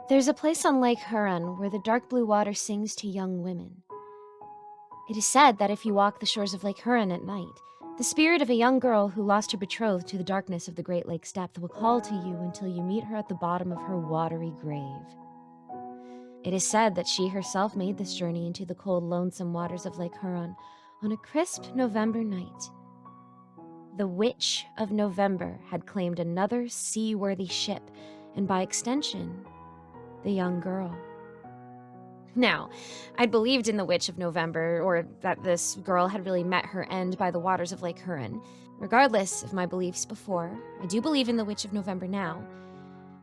There's a place on Lake Huron where the dark blue water sings to young women. It is said that if you walk the shores of Lake Huron at night, the spirit of a young girl who lost her betrothed to the darkness of the Great Lake's depth will call to you until you meet her at the bottom of her watery grave. It is said that she herself made this journey into the cold, lonesome waters of Lake Huron on a crisp November night. The Witch of November had claimed another seaworthy ship, and by extension, the young girl. Now, I'd believed in the Witch of November, or that this girl had really met her end by the waters of Lake Huron. Regardless of my beliefs before, I do believe in the Witch of November now,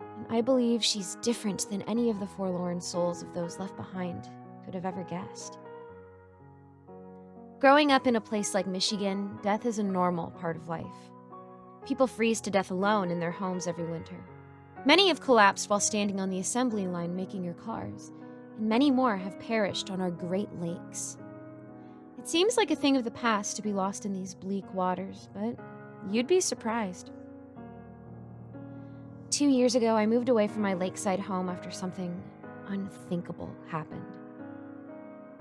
and I believe she's different than any of the forlorn souls of those left behind could have ever guessed. Growing up in a place like Michigan, death is a normal part of life. People freeze to death alone in their homes every winter. Many have collapsed while standing on the assembly line making your cars, and many more have perished on our Great Lakes. It seems like a thing of the past to be lost in these bleak waters, but you'd be surprised. 2 years ago, I moved away from my lakeside home after something unthinkable happened.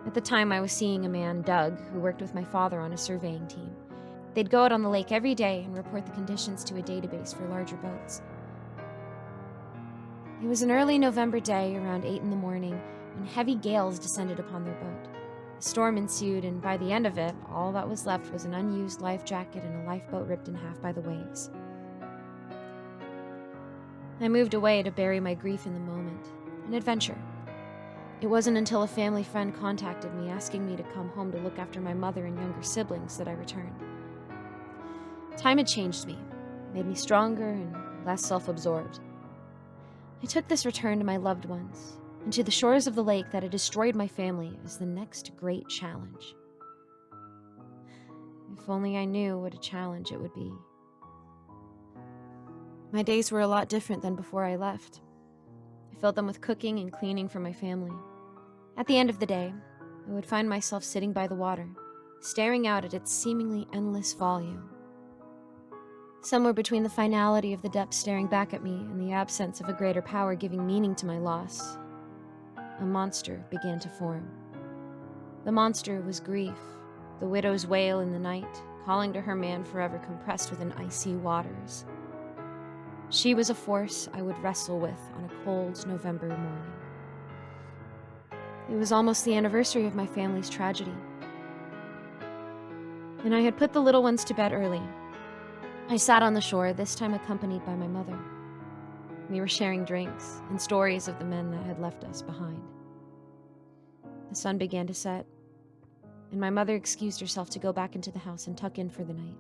At the time, I was seeing a man, Doug, who worked with my father on a surveying team. They'd go out on the lake every day and report the conditions to a database for larger boats. It was an early November day, around 8 in the morning, when heavy gales descended upon their boat. A storm ensued, and by the end of it, all that was left was an unused life jacket and a lifeboat ripped in half by the waves. I moved away to bury my grief in the moment, an adventure. It wasn't until a family friend contacted me asking me to come home to look after my mother and younger siblings that I returned. Time had changed me, made me stronger and less self-absorbed. I took this return to my loved ones and to the shores of the lake that had destroyed my family as the next great challenge. If only I knew what a challenge it would be. My days were a lot different than before I left. I filled them with cooking and cleaning for my family. At the end of the day, I would find myself sitting by the water, staring out at its seemingly endless volume. Somewhere between the finality of the depths staring back at me and the absence of a greater power giving meaning to my loss, a monster began to form. The monster was grief, the widow's wail in the night, calling to her man forever compressed within icy waters. She was a force I would wrestle with on a cold November morning. It was almost the anniversary of my family's tragedy, and I had put the little ones to bed early. I sat on the shore, this time accompanied by my mother. We were sharing drinks and stories of the men that had left us behind. The sun began to set, and my mother excused herself to go back into the house and tuck in for the night.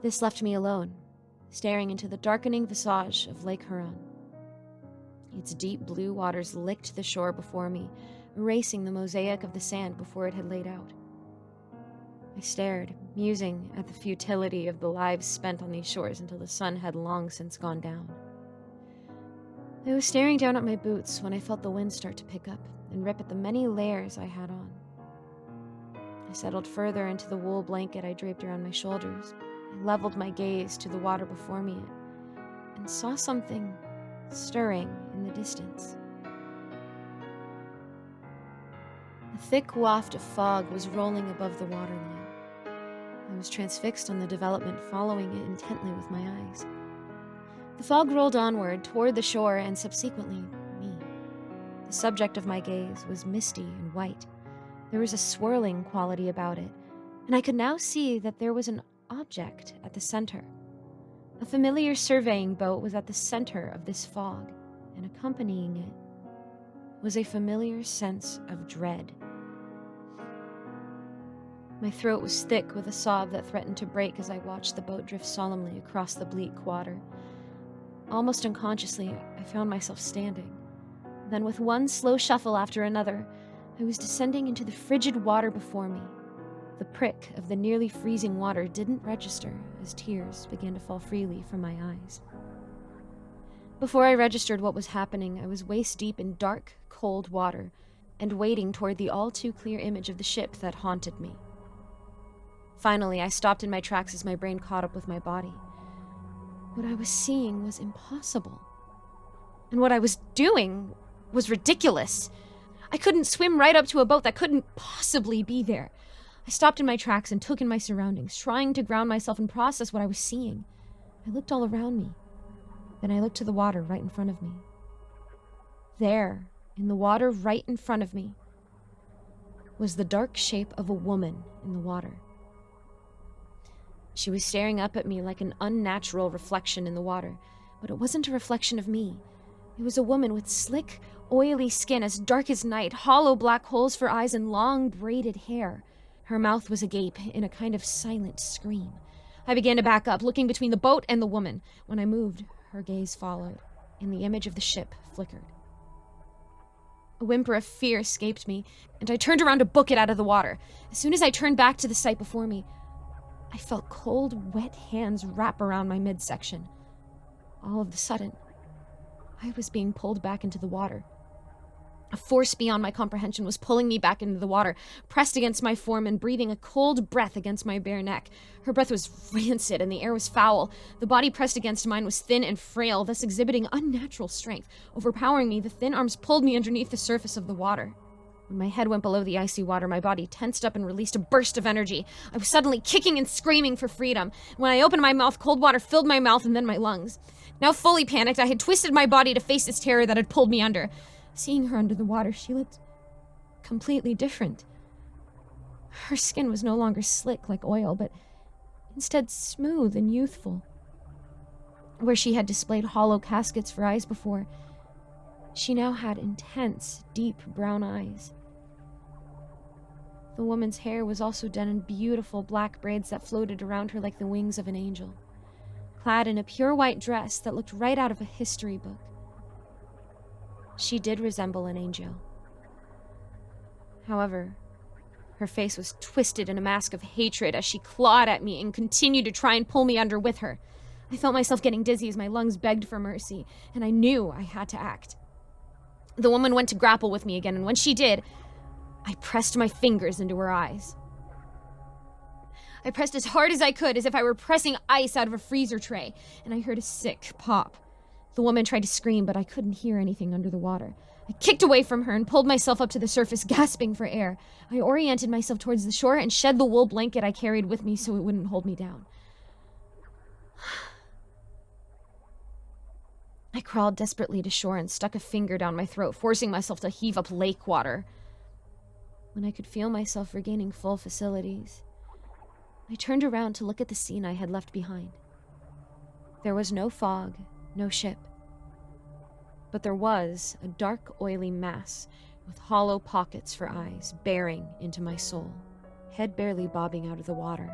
This left me alone, staring into the darkening visage of Lake Huron. Its deep blue waters licked the shore before me, erasing the mosaic of the sand before it had laid out. I stared, musing at the futility of the lives spent on these shores until the sun had long since gone down. I was staring down at my boots when I felt the wind start to pick up and rip at the many layers I had on. I settled further into the wool blanket I draped around my shoulders. I leveled my gaze to the water before me and saw something stirring in the distance. A thick waft of fog was rolling above the waterline. I was transfixed on the development, following it intently with my eyes. The fog rolled onward toward the shore and subsequently me. The subject of my gaze was misty and white. There was a swirling quality about it, and I could now see that there was an object at the center. A familiar surveying boat was at the center of this fog, and accompanying it was a familiar sense of dread. My throat was thick with a sob that threatened to break as I watched the boat drift solemnly across the bleak water. Almost unconsciously, I found myself standing. Then, with one slow shuffle after another, I was descending into the frigid water before me. The prick of the nearly freezing water didn't register as tears began to fall freely from my eyes. Before I registered what was happening, I was waist-deep in dark, cold water and wading toward the all-too-clear image of the ship that haunted me. Finally, I stopped in my tracks as my brain caught up with my body. What I was seeing was impossible. And what I was doing was ridiculous. I couldn't swim right up to a boat that couldn't possibly be there. I stopped in my tracks and took in my surroundings, trying to ground myself and process what I was seeing. I looked all around me. Then I looked to the water right in front of me. There, in the water right in front of me, was the dark shape of a woman in the water. She was staring up at me like an unnatural reflection in the water, but it wasn't a reflection of me. It was a woman with slick, oily skin as dark as night, hollow black holes for eyes, and long braided hair. Her mouth was agape in a kind of silent scream. I began to back up, looking between the boat and the woman. When I moved, her gaze followed, and the image of the ship flickered. A whimper of fear escaped me, and I turned around to book it out of the water. As soon as I turned back to the sight before me, I felt cold, wet hands wrap around my midsection. All of a sudden, I was being pulled back into the water. A force beyond my comprehension was pulling me back into the water, pressed against my form and breathing a cold breath against my bare neck. Her breath was rancid and the air was foul. The body pressed against mine was thin and frail, thus exhibiting unnatural strength. Overpowering me, the thin arms pulled me underneath the surface of the water. When my head went below the icy water, my body tensed up and released a burst of energy. I was suddenly kicking and screaming for freedom. When I opened my mouth, cold water filled my mouth and then my lungs. Now fully panicked, I had twisted my body to face this terror that had pulled me under. Seeing her under the water, she looked completely different. Her skin was no longer slick like oil, but instead smooth and youthful. Where she had displayed hollow caskets for eyes before, she now had intense, deep brown eyes. The woman's hair was also done in beautiful black braids that floated around her like the wings of an angel, clad in a pure white dress that looked right out of a history book. She did resemble an angel. However, her face was twisted in a mask of hatred as she clawed at me and continued to try and pull me under with her. I felt myself getting dizzy as my lungs begged for mercy, and I knew I had to act. The woman went to grapple with me again, and when she did, I pressed my fingers into her eyes. I pressed as hard as I could, as if I were pressing ice out of a freezer tray, and I heard a sick pop. The woman tried to scream, but I couldn't hear anything under the water. I kicked away from her and pulled myself up to the surface, gasping for air. I oriented myself towards the shore and shed the wool blanket I carried with me so it wouldn't hold me down. I crawled desperately to shore and stuck a finger down my throat, forcing myself to heave up lake water. When I could feel myself regaining full facilities, I turned around to look at the scene I had left behind. There was no fog, no ship. But there was a dark, oily mass with hollow pockets for eyes, bearing into my soul, head barely bobbing out of the water.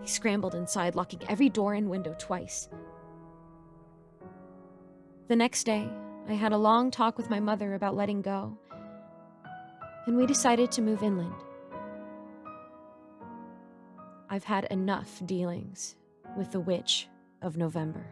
I scrambled inside, locking every door and window twice. The next day, I had a long talk with my mother about letting go, and we decided to move inland. I've had enough dealings with the Witch of November.